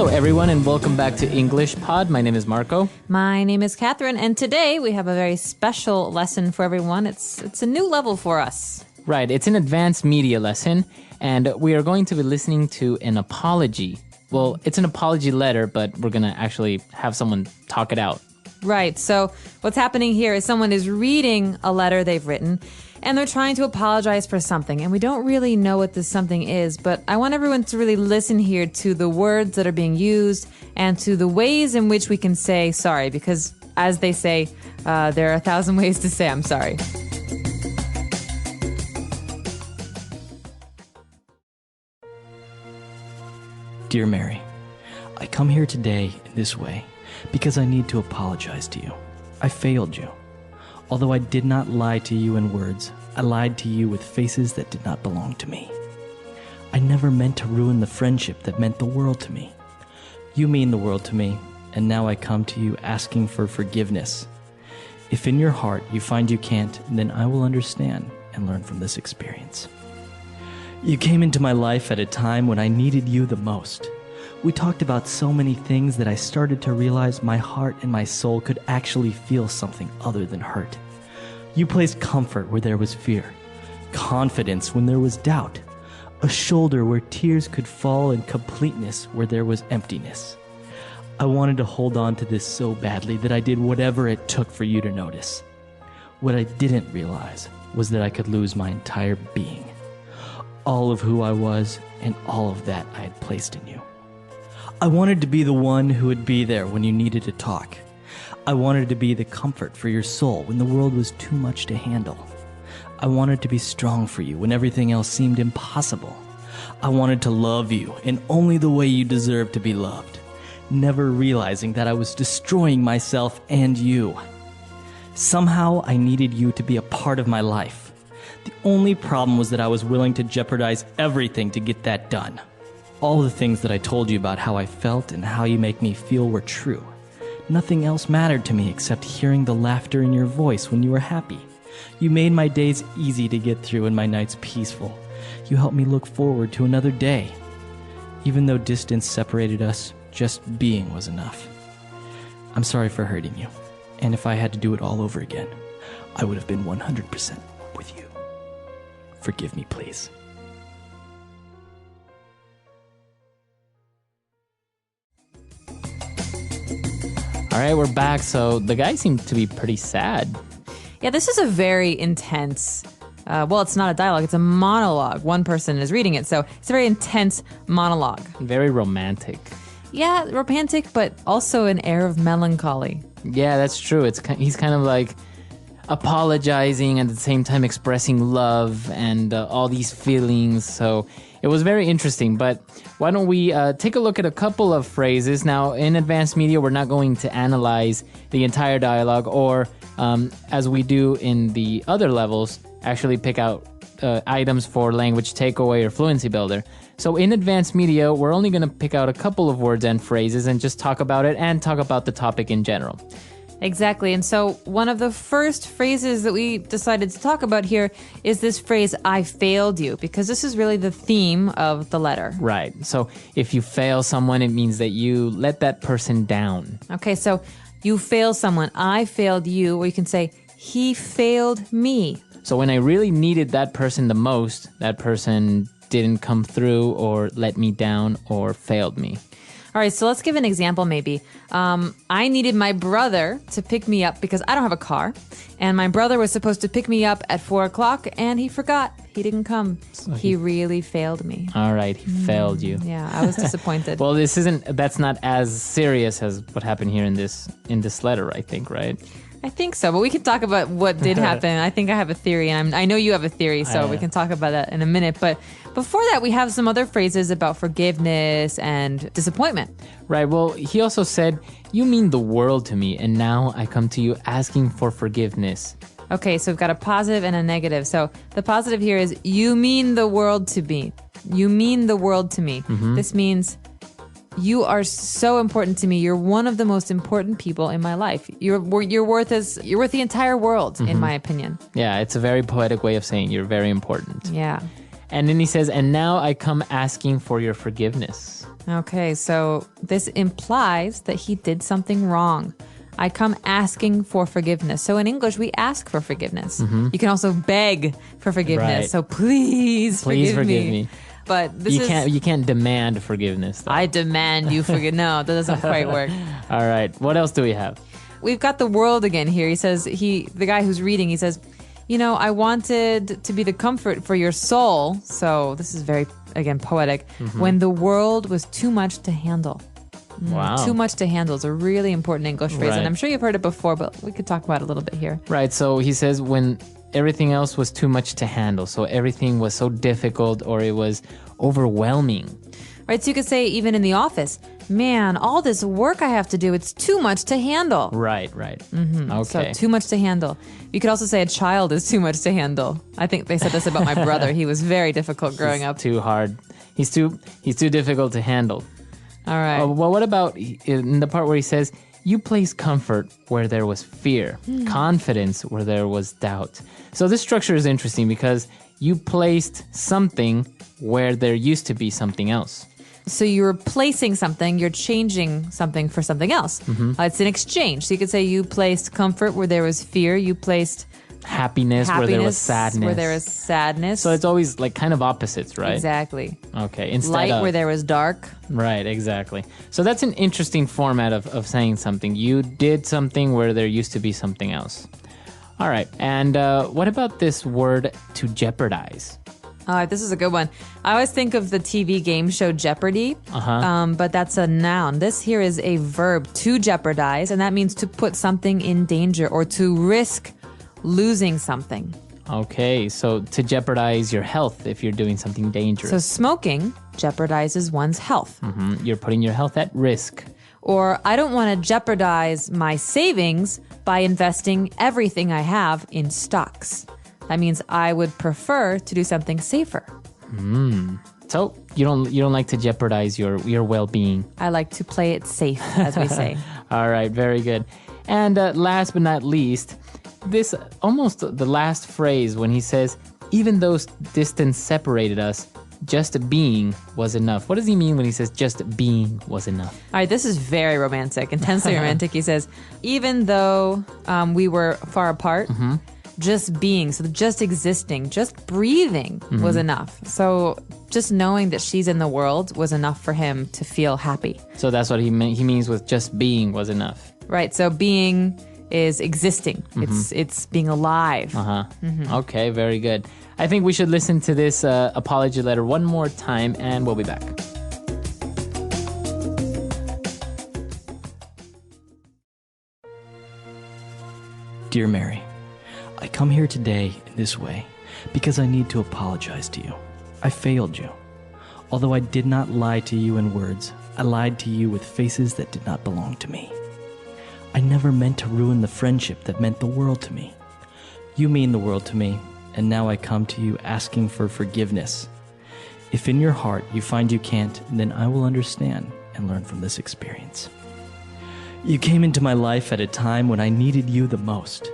Hello, everyone, and welcome back to English Pod. My name is Marco. My name is Catherine, and today we have a very special lesson for everyone. It's a new level for us. Right, it's an advanced media lesson, and we are going to be listening to an apology. Well, it's an apology letter, but we're going to actually have someone talk it out. Right, so what's happening here is someone is reading a letter they've written, and they're trying to apologize for something, and we don't really know what this something is, but I want everyone to really listen here to the words that are being used and to the ways in which we can say sorry, because as they say, there are 1,000 ways to say I'm sorry. Dear Mary, I come here today in this way because I need to apologize to you. I failed you. Although I did not lie to you in words, I lied to you with faces that did not belong to me. I never meant to ruin the friendship that meant the world to me. You mean the world to me, and now I come to you asking for forgiveness. If in your heart you find you can't, then I will understand and learn from this experience. You came into my life at a time when I needed you the most. We talked about so many things that I started to realize my heart and my soul could actually feel something other than hurt. You placed comfort where there was fear, confidence when there was doubt, a shoulder where tears could fall, and completeness where there was emptiness. I wanted to hold on to this so badly that I did whatever it took for you to notice. What I didn't realize was that I could lose my entire being, all of who I was and all of that I had placed in you. I wanted to be the one who would be there when you needed to talk. I wanted to be the comfort for your soul when the world was too much to handle. I wanted to be strong for you when everything else seemed impossible. I wanted to love you in only the way you deserved to be loved, never realizing that I was destroying myself and you. Somehow I needed you to be a part of my life. The only problem was that I was willing to jeopardize everything to get that done. All the things that I told you about how I felt and how you make me feel were true. Nothing else mattered to me except hearing the laughter in your voice when you were happy. You made my days easy to get through and my nights peaceful. You helped me look forward to another day. Even though distance separated us, just being was enough. I'm sorry for hurting you, and if I had to do it all over again, I would have been 100% with you. Forgive me, please. All right, we're back. So the guy seemed to be pretty sad. Yeah, this is a very intense, well, it's not a dialogue, it's a monologue. One person is reading it, so it's a very intense monologue. Very romantic. Yeah, romantic, but also an air of melancholy. Yeah, that's true. He's kind of like apologizing and at the same time expressing love and all these feelings. So it was very interesting, but why don't we take a look at a couple of phrases. Now, in advanced media, we're not going to analyze the entire dialogue or, as we do in the other levels, actually pick out items for language takeaway or fluency builder. So in advanced media, we're only going to pick out a couple of words and phrases and just talk about it and talk about the topic in general. Exactly. And so one of the first phrases that we decided to talk about here is this phrase, I failed you, because this is really the theme of the letter. Right. So if you fail someone, it means that you let that person down. Okay, so you fail someone, I failed you, or you can say, he failed me. So when I really needed that person the most, that person didn't come through or let me down or failed me. All right, so let's give an example maybe. I needed my brother to pick me up because I don't have a car. And my brother was supposed to pick me up at 4 o'clock and he forgot. He didn't come. So he really failed me. All right, he failed you. Yeah, I was disappointed. Well, that's not as serious as what happened here in this letter, I think, right? I think so, but we can talk about what did happen. I think I have a theory, and I know you have a theory, so we can talk about that in a minute. But before that, we have some other phrases about forgiveness and disappointment. Right. Well, he also said, you mean the world to me, and now I come to you asking for forgiveness. Okay, so we've got a positive and a negative. So the positive here is, you mean the world to me. You mean the world to me. Mm-hmm. This means you are so important to me. You're one of the most important people in my life. You're worth the entire world, in my opinion. Yeah, it's a very poetic way of saying you're very important. Yeah. And then he says, and now I come asking for your forgiveness. Okay, so this implies that he did something wrong. I come asking for forgiveness. So in English, we ask for forgiveness. You can also beg for forgiveness. Right. So please Please forgive me. me. But this You can't demand forgiveness, though. I demand you forgive. No, that doesn't quite work. All right. What else do we have? We've got the world again here. He says, the guy who's reading, he says, I wanted to be the comfort for your soul. So this is very, again, poetic. When the world was too much to handle. Wow. Too much to handle is a really important English phrase. Right. And I'm sure you've heard it before, but we could talk about it a little bit here. Right. So he says when everything else was too much to handle. So everything was so difficult or it was overwhelming. Right. So you could say even in the office, man, all this work I have to do, it's too much to handle. Right. Okay. So too much to handle. You could also say a child is too much to handle. I think they said this about my brother. He was very difficult growing up. Too hard. He's too difficult to handle. All right. Well, what about in the part where he says, you place comfort where there was fear, confidence where there was doubt. So this structure is interesting because you placed something where there used to be something else. So you're replacing something, you're changing something for something else. It's an exchange. So you could say you placed comfort where there was fear, you placed Happiness where there was sadness. where there was sadness. So it's always like kind of opposites, right? Exactly. Okay. Instead Light of, where there was dark. Right, exactly. So that's an interesting format of saying something. You did something where there used to be something else. All right. And what about this word to jeopardize? All right, this is a good one. I always think of the TV game show Jeopardy, but that's a noun. This here is a verb, to jeopardize, and that means to put something in danger or to risk losing something. Okay, so to jeopardize your health if you're doing something dangerous. So smoking jeopardizes one's health. You're putting your health at risk. Or I don't want to jeopardize my savings by investing everything I have in stocks. That means I would prefer to do something safer. So you don't like to jeopardize your well-being. I like to play it safe, as we say. All right, very good. And last but not least, this almost the last phrase when he says, even though distance separated us, just being was enough. What does he mean when he says just being was enough? All right, this is very romantic, intensely romantic. He says, even though we were far apart, just being, so just existing, just breathing was enough. So just knowing that she's in the world was enough for him to feel happy. So that's what he means with just being was enough. Right, so being is existing. It's being alive. Okay, very good. I think we should listen to this apology letter one more time and we'll be back. Dear Mary, I come here today in this way because I need to apologize to you. I failed you. Although I did not lie to you in words, I lied to you with faces that did not belong to me. I never meant to ruin the friendship that meant the world to me. You mean the world to me, and now I come to you asking for forgiveness. If in your heart you find you can't, then I will understand and learn from this experience. You came into my life at a time when I needed you the most.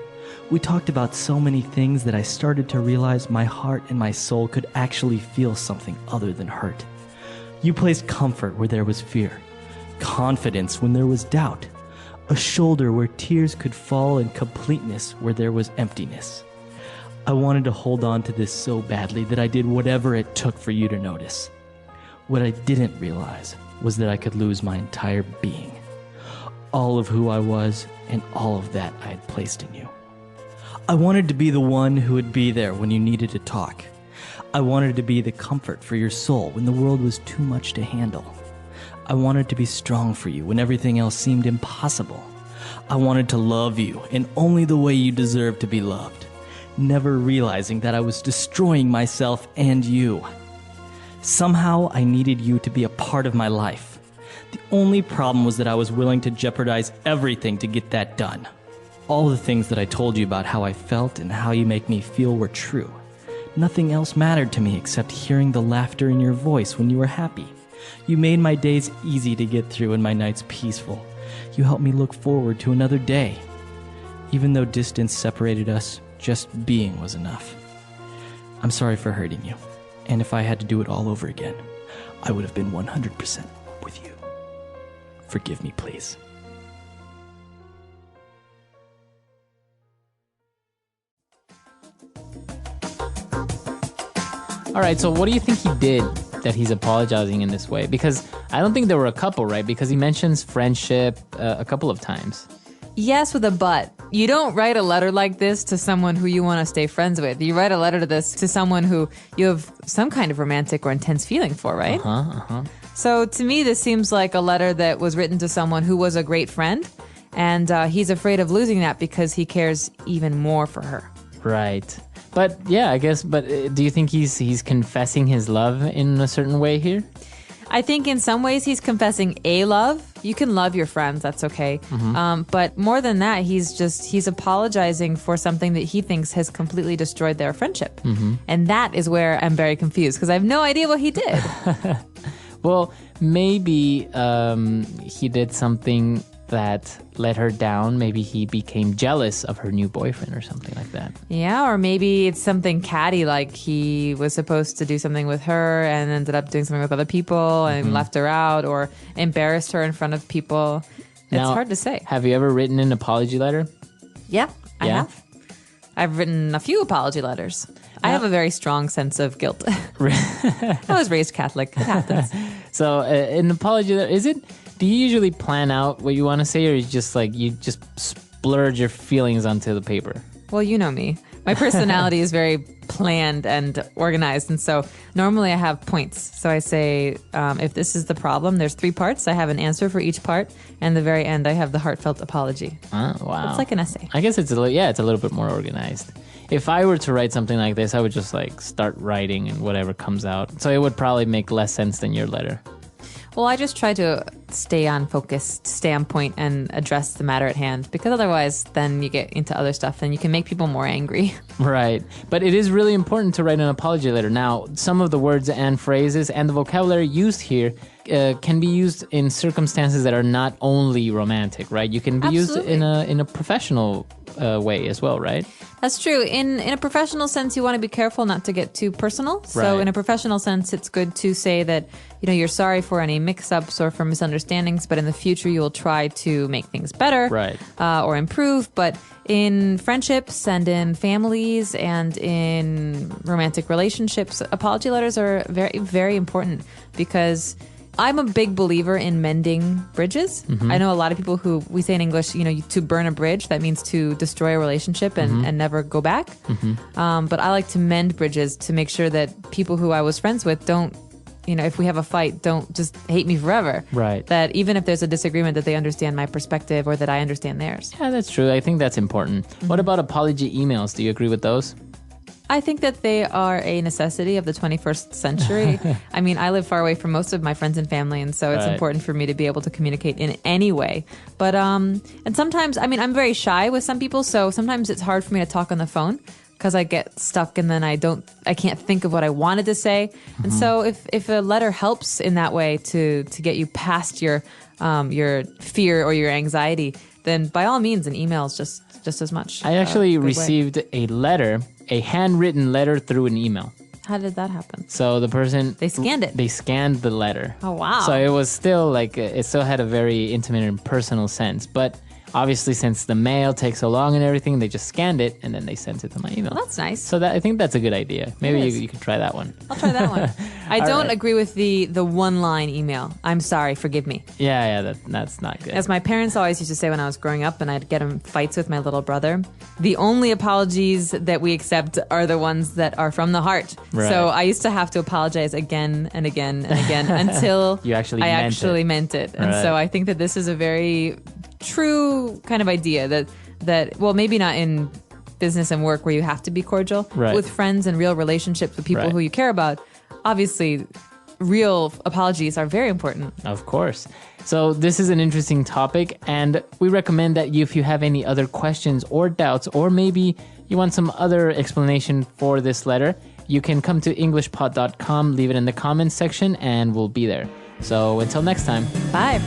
We talked about so many things that I started to realize my heart and my soul could actually feel something other than hurt. You placed comfort where there was fear, confidence when there was doubt, a shoulder where tears could fall, and completeness where there was emptiness. I wanted to hold on to this so badly that I did whatever it took for you to notice. What I didn't realize was that I could lose my entire being, all of who I was and all of that I had placed in you. I wanted to be the one who would be there when you needed to talk. I wanted to be the comfort for your soul when the world was too much to handle. I wanted to be strong for you when everything else seemed impossible. I wanted to love you in only the way you deserve to be loved, never realizing that I was destroying myself and you. Somehow I needed you to be a part of my life. The only problem was that I was willing to jeopardize everything to get that done. All the things that I told you about how I felt and how you make me feel were true. Nothing else mattered to me except hearing the laughter in your voice when you were happy. You made my days easy to get through and my nights peaceful. You helped me look forward to another day. Even though distance separated us, just being was enough. I'm sorry for hurting you. And if I had to do it all over again, I would have been 100% with you. Forgive me, please. All right, so what do you think he did that he's apologizing in this way? Because I don't think they were a couple, right? Because he mentions friendship a couple of times. Yes, with a but. You don't write a letter like this to someone who you want to stay friends with. You write a letter to someone who you have some kind of romantic or intense feeling for, right? So to me, this seems like a letter that was written to someone who was a great friend, and he's afraid of losing that because he cares even more for her. Right. But yeah, I guess, but do you think he's confessing his love in a certain way here? I think in some ways he's confessing a love. You can love your friends, that's okay. But more than that, he's apologizing for something that he thinks has completely destroyed their friendship. And that is where I'm very confused because I have no idea what he did. Well, maybe he did something that let her down. Maybe he became jealous of her new boyfriend or something like that. Yeah, or maybe it's something catty, like he was supposed to do something with her and ended up doing something with other people and left her out or embarrassed her in front of people. It's hard to say. Have you ever written an apology letter? Yeah, I Yeah? have. I've written a few apology letters. I have a very strong sense of guilt. I was raised Catholic. It happens. So an apology letter, do you usually plan out what you want to say, or you just splurge your feelings onto the paper? Well, you know me. My personality is very planned and organized. And so normally I have points. So I say, if this is the problem, there's 3 parts. I have an answer for each part. And the very end, I have the heartfelt apology. Oh, wow. It's like an essay. I guess it's a little bit more organized. If I were to write something like this, I would just start writing and whatever comes out. So it would probably make less sense than your letter. Well, I just try to stay on focus, stay on point, and address the matter at hand. Because otherwise, then you get into other stuff and you can make people more angry. Right. But it is really important to write an apology letter. Now, some of the words and phrases and the vocabulary used here can be used in circumstances that are not only romantic, right? You can be used in a professional way as well, right? That's true. In a professional sense, you want to be careful not to get too personal. So Right. in a professional sense, it's good to say that, you're sorry for any mix-ups or for misunderstandings, but in the future you will try to make things better, Right. Or improve. But in friendships and in families and in romantic relationships, apology letters are very, very important because I'm a big believer in mending bridges. I know a lot of people who we say in English, to burn a bridge, that means to destroy a relationship and never go back. But I like to mend bridges to make sure that people who I was friends with don't, if we have a fight, don't just hate me forever. Right. That even if there's a disagreement, that they understand my perspective or that I understand theirs. Yeah, that's true. I think that's important. What about apology emails? Do you agree with those? I think that they are a necessity of the 21st century. I mean, I live far away from most of my friends and family, and so it's Right. important for me to be able to communicate in any way. But, and sometimes, I'm very shy with some people, so sometimes it's hard for me to talk on the phone because I get stuck and then I can't think of what I wanted to say. And so if a letter helps in that way to get you past your fear or your anxiety, then by all means, an email is just as much. I actually a good way. received a handwritten letter through an email. How did that happen? So the person... They scanned it. They scanned the letter. Oh, wow. So it was still it still had a very intimate and personal sense. But obviously, since the mail takes so long and everything, they just scanned it and then they sent it to my email. Well, that's nice. So I think that's a good idea. Maybe It is. you could try that one. I'll try that one. I don't right. agree with the one-line email. I'm sorry, forgive me. Yeah, that's not good. As my parents always used to say when I was growing up and I'd get in fights with my little brother, the only apologies that we accept are the ones that are from the heart. Right. So I used to have to apologize again and again and again until You actually I meant actually it. meant it. And Right. so I think that this is a very true kind of idea that well, maybe not in business and work where you have to be cordial, Right. with friends and real relationships with people Right. who you care about. Obviously, real apologies are very important. Of course. So this is an interesting topic, and we recommend that if you have any other questions or doubts, or maybe you want some other explanation for this letter, you can come to englishpod.com, leave it in the comments section, and we'll be there. So until next time. Bye.